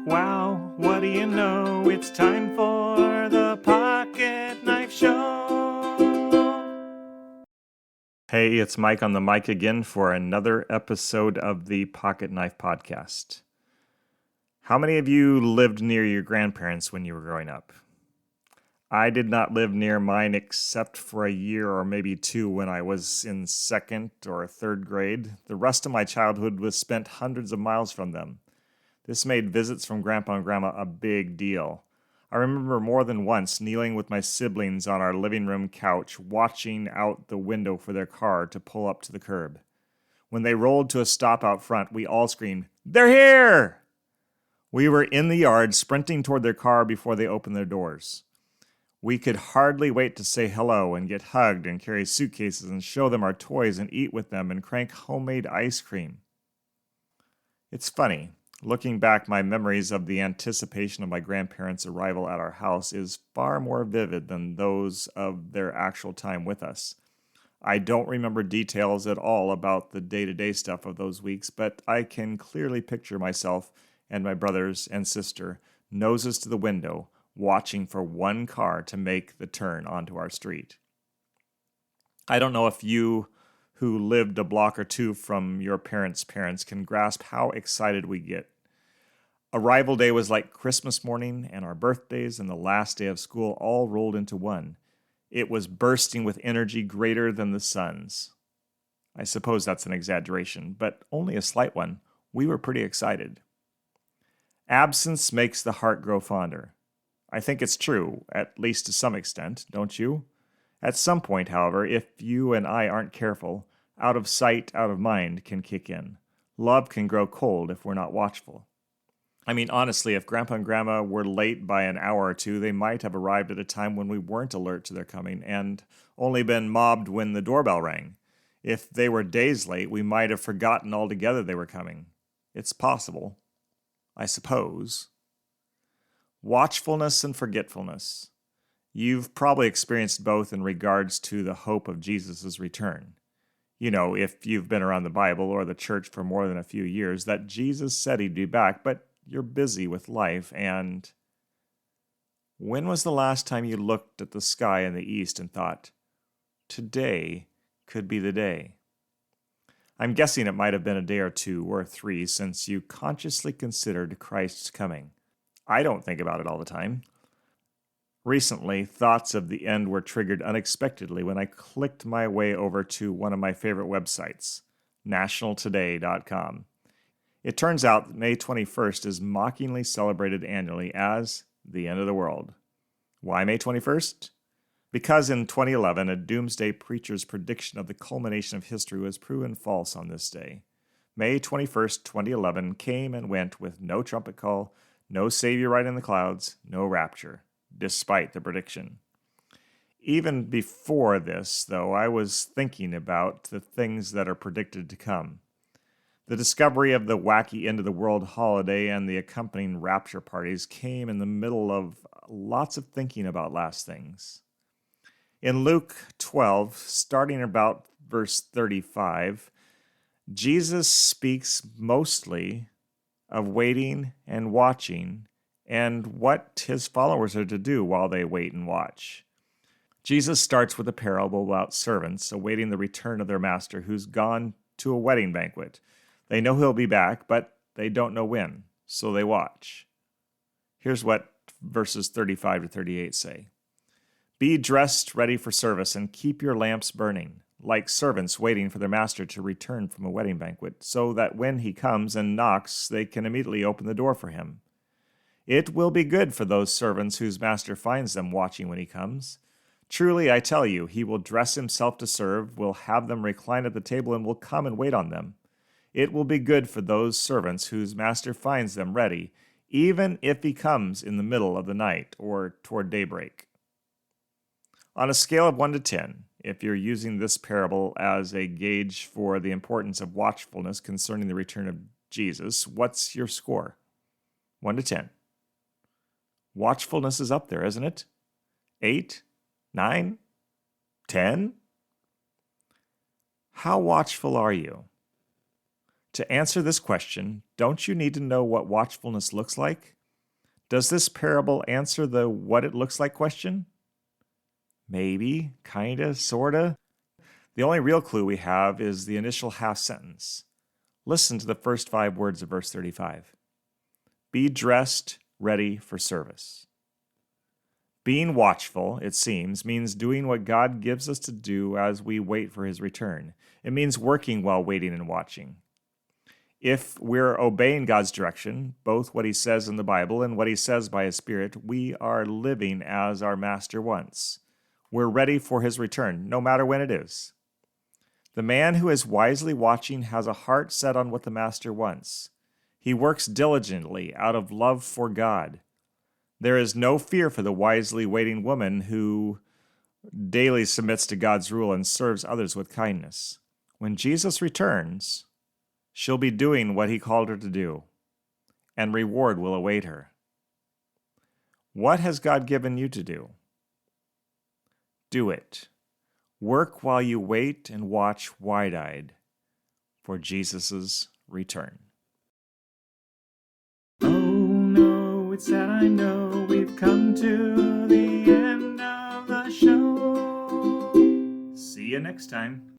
wow, what do you know? It's time for the Pocket Knife Show. Hey, it's Mike on the mic again for another episode of the Pocket Knife Podcast. How many of you lived near your grandparents when you were growing up? I did not live near mine except for a year or maybe two when I was in second or third grade. The rest of my childhood was spent hundreds of miles from them. This made visits from Grandpa and Grandma a big deal. I remember more than once kneeling with my siblings on our living room couch, watching out the window for their car to pull up to the curb. When they rolled to a stop out front, we all screamed, "They're here!" We were in the yard, sprinting toward their car before they opened their doors. We could hardly wait to say hello and get hugged and carry suitcases and show them our toys and eat with them and crank homemade ice cream. It's funny. Looking back, my memories of the anticipation of my grandparents' arrival at our house is far more vivid than those of their actual time with us. I don't remember details at all about the day-to-day stuff of those weeks, but I can clearly picture myself and my brothers and sister, noses to the window, watching for one car to make the turn onto our street. I don't know if you who lived a block or two from your parents' parents can grasp how excited we get. Arrival day was like Christmas morning, and our birthdays and the last day of school all rolled into one. It was bursting with energy greater than the sun's. I suppose that's an exaggeration, but only a slight one. We were pretty excited. Absence makes the heart grow fonder. I think it's true, at least to some extent, don't you? At some point, however, if you and I aren't careful, out of sight, out of mind can kick in. Love can grow cold if we're not watchful. I mean, honestly, if Grandpa and Grandma were late by an hour or two, they might have arrived at a time when we weren't alert to their coming and only been mobbed when the doorbell rang. If they were days late, we might have forgotten altogether they were coming. It's possible, I suppose. Watchfulness and forgetfulness. You've probably experienced both in regards to the hope of Jesus' return. You know, if you've been around the Bible or the church for more than a few years, that Jesus said he'd be back, but you're busy with life, and when was the last time you looked at the sky in the east and thought, today could be the day? I'm guessing it might have been a day or two or three since you consciously considered Christ's coming. I don't think about it all the time. Recently, thoughts of the end were triggered unexpectedly when I clicked my way over to one of my favorite websites, nationaltoday.com. It turns out that May 21st is mockingly celebrated annually as the end of the world. Why May 21st? Because in 2011, a doomsday preacher's prediction of the culmination of history was proven false on this day. May 21st, 2011 came and went with no trumpet call, no Savior riding the clouds, no rapture, despite the prediction. Even before this, though, I was thinking about the things that are predicted to come. The discovery of the wacky end-of-the-world holiday and the accompanying rapture parties came in the middle of lots of thinking about last things. In Luke 12, starting about verse 35, Jesus speaks mostly of waiting and watching and what his followers are to do while they wait and watch. Jesus starts with a parable about servants awaiting the return of their master who's gone to a wedding banquet. They know he'll be back, but they don't know when, so they watch. Here's what verses 35 to 38 say. Be dressed ready for service and keep your lamps burning, like servants waiting for their master to return from a wedding banquet, so that when he comes and knocks, they can immediately open the door for him. It will be good for those servants whose master finds them watching when he comes. Truly, I tell you, he will dress himself to serve, will have them recline at the table, and will come and wait on them. It will be good for those servants whose master finds them ready, even if he comes in the middle of the night or toward daybreak. On a scale of 1 to 10, if you're using this parable as a gauge for the importance of watchfulness concerning the return of Jesus, what's your score? 1 to 10. Watchfulness is up there, isn't it? 8? 9? 10? How watchful are you? To answer this question, don't you need to know what watchfulness looks like? Does this parable answer the what it looks like question? Maybe, kinda, sorta. The only real clue we have is the initial half sentence. Listen to the first 5 words of verse 35. Be dressed, ready for service. Being watchful, it seems, means doing what God gives us to do as we wait for his return. It means working while waiting and watching. If we're obeying God's direction, both what he says in the Bible and what he says by his Spirit, we are living as our Master wants. We're ready for his return, no matter when it is. The man who is wisely watching has a heart set on what the Master wants. He works diligently out of love for God. There is no fear for the wisely waiting woman who daily submits to God's rule and serves others with kindness. When Jesus returns, she'll be doing what he called her to do, and reward will await her. What has God given you to do? Do it. Work while you wait and watch wide-eyed for Jesus' return. Oh no, it's sad, I know we've come to the end of the show. See you next time.